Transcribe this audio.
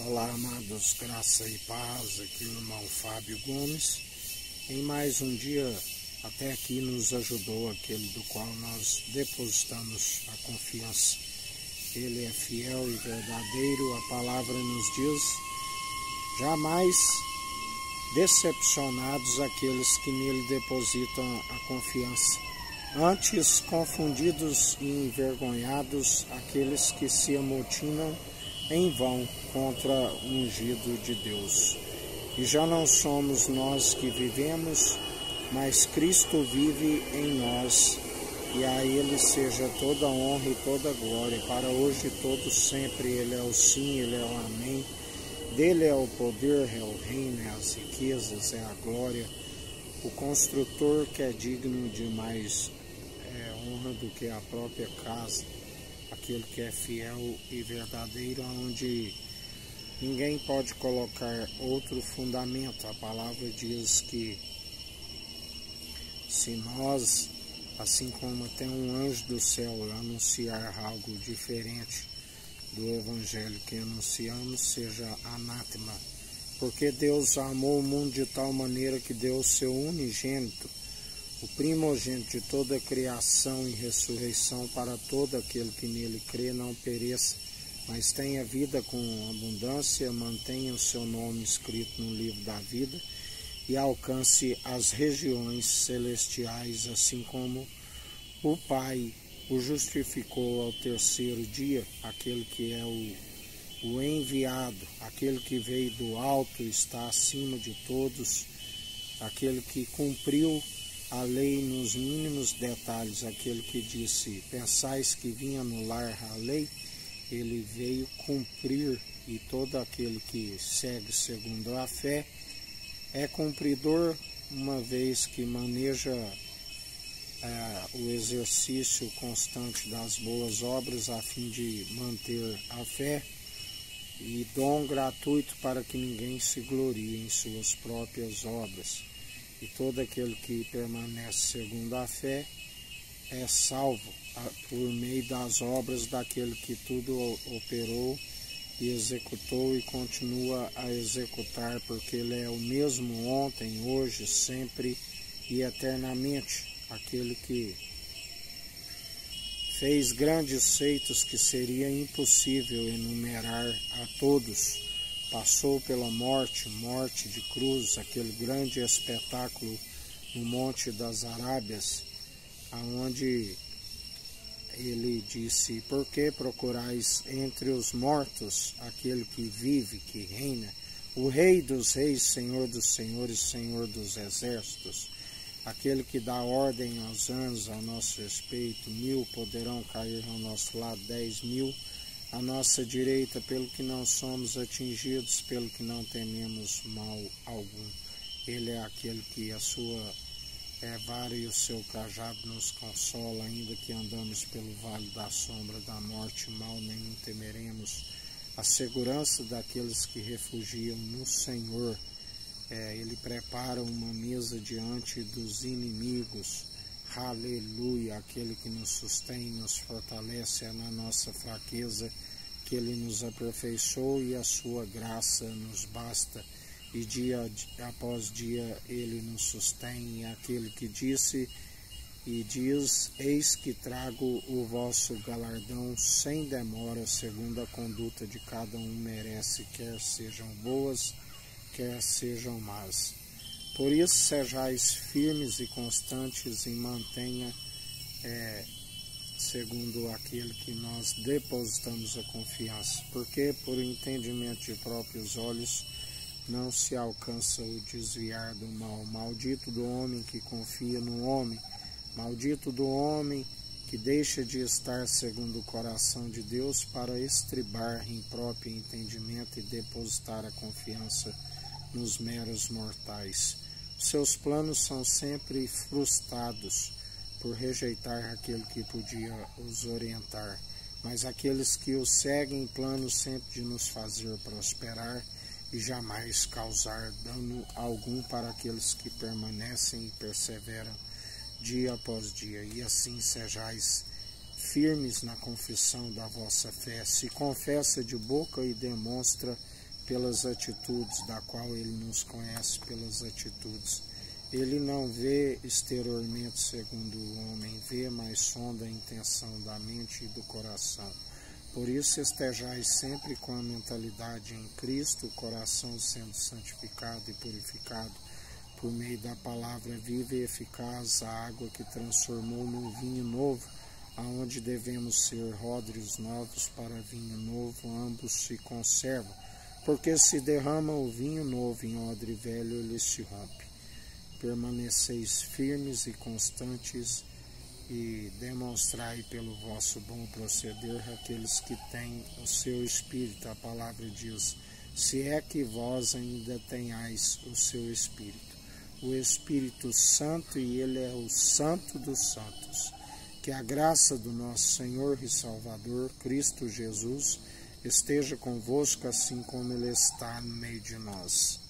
Olá, amados, graça e paz, aqui o irmão Fábio Gomes. Em mais um dia, até aqui nos ajudou aquele do qual nós depositamos a confiança. Ele é fiel e verdadeiro, a palavra nos diz: jamais decepcionados aqueles que nele depositam a confiança. Antes, confundidos e envergonhados aqueles que se amotinam em vão contra o ungido de Deus. E já não somos nós que vivemos, mas Cristo vive em nós, e a Ele seja toda honra e toda glória, para hoje e todo sempre. Ele é o sim, Ele é o amém, dele é o poder, é o reino, é as riquezas, é a glória, o construtor que é digno de mais honra do que a própria casa, aquele que é fiel e verdadeiro, onde ninguém pode colocar outro fundamento. A palavra diz que se nós, assim como até um anjo do céu, anunciar algo diferente do evangelho que anunciamos, seja anátema, porque Deus amou o mundo de tal maneira que deu o seu unigênito, o primogênito de toda a criação e ressurreição, para todo aquele que nele crê não pereça, mas tenha vida com abundância, mantenha o seu nome escrito no livro da vida e alcance as regiões celestiais, assim como o Pai o justificou ao terceiro dia, aquele que é o enviado, aquele que veio do alto, está acima de todos, aquele que cumpriu a lei nos mínimos detalhes, aquele que disse: pensais que vinha anular a lei? Ele veio cumprir, e todo aquele que segue segundo a fé é cumpridor, uma vez que maneja o exercício constante das boas obras a fim de manter a fé, e dom gratuito para que ninguém se glorie em suas próprias obras. E todo aquele que permanece segundo a fé é salvo por meio das obras daquele que tudo operou e executou e continua a executar, porque Ele é o mesmo ontem, hoje, sempre e eternamente. Aquele que fez grandes feitos que seria impossível enumerar a todos, passou pela morte de cruz, aquele grande espetáculo no Monte das Arábias, aonde ele disse: por que procurais entre os mortos aquele que vive, que reina, o Rei dos reis, Senhor dos senhores, Senhor dos exércitos, aquele que dá ordem aos anjos a nosso respeito? 1000 poderão cair ao nosso lado, 10.000 à nossa direita, pelo que não somos atingidos, pelo que não tememos mal algum. Ele é aquele que a sua vara e o seu cajado nos consola, ainda que andamos pelo vale da sombra da morte, mal nenhum temeremos. A segurança daqueles que refugiam no Senhor. Ele prepara uma mesa diante dos inimigos. Aleluia! Aquele que nos sustém, nos fortalece, é na nossa fraqueza que Ele nos aperfeiçoa, e a sua graça nos basta. E dia após dia Ele nos sustém. E aquele que disse e diz: eis que trago o vosso galardão sem demora, segundo a conduta de cada um merece, quer sejam boas, quer sejam más. Por isso sejais firmes e constantes, e mantenha segundo aquele que nós depositamos a confiança, porque por entendimento de próprios olhos não se alcança o desviar do mal. Maldito do homem que confia no homem, maldito do homem que deixa de estar segundo o coração de Deus para estribar em próprio entendimento e depositar a confiança nos meros mortais. Seus planos são sempre frustrados por rejeitar aquele que podia os orientar, mas aqueles que o seguem planos sempre de nos fazer prosperar e jamais causar dano algum para aqueles que permanecem e perseveram dia após dia. E assim sejais firmes na confissão da vossa fé. Se confessa de boca e demonstra pelas atitudes, da qual ele nos conhece pelas atitudes. Ele não vê exteriormente segundo o homem vê, mas sonda a intenção da mente e do coração. Por isso estejais sempre com a mentalidade em Cristo, o coração sendo santificado e purificado por meio da palavra viva e eficaz, a água que transformou num vinho novo, aonde devemos ser ródrios novos para vinho novo, ambos se conservam, porque se derrama o vinho novo em odre velho, ele se rompe. Permaneceis firmes e constantes e demonstrai pelo vosso bom proceder aqueles que têm o seu Espírito. A palavra diz, se é que vós ainda tenhais o seu Espírito. O Espírito Santo, e ele é o Santo dos Santos. Que a graça do nosso Senhor e Salvador, Cristo Jesus, esteja convosco, assim como ele está no meio de nós.